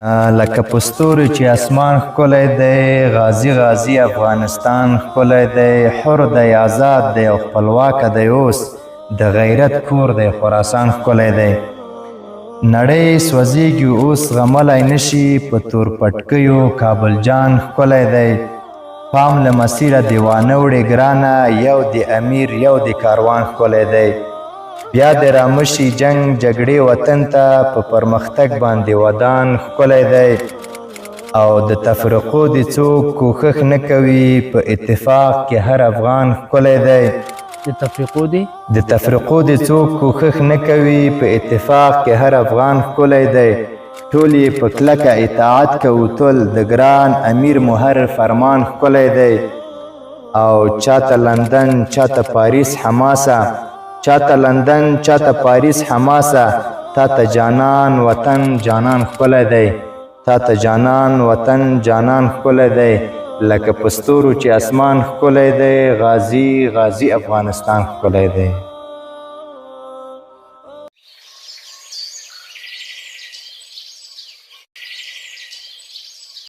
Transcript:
لکه په ستوري چې اسمان ښکلی دی، غازي غازي افغانستان ښکلی دی، حر دی آزاد دی او خپلواکه دی اوس، د غیرت کور دی خراسان ښکلی دی. نړۍ سوځېږي اوس غملی نشي، په تور پټکیو کابل جان ښکلی دی. پام له مسیره دیوانه وړې ګرانه، یو د امیر یو د کاروان ښکلی دی. بیا د رامشي جنگ جګړې وطن ته، په پرمختګ باندې ودان ښکلی دی. او د تفرقو د څوک کوښښ نه کوي، په اتفاق کې هر افغان ښکلی دی. د تفرقو د څوک کوښښ نه کوي، په اتفاق کې هر افغان ښکلی دی. ټول یې په کلکه اطاعت کوو تل، د ګران امیر مو هر فرمان ښکلی دی. او چاته لندن چاته پاریس حماسه، چاته لندن چاته پاریس حماسه، تا ته جانان وطن جانان ښکلی دی. تا ته جانان وطن جانان ښکلی دی. لکه په ستورو چې اسمان ښکلی دی، غازي غازي افغانستان ښکلی دی.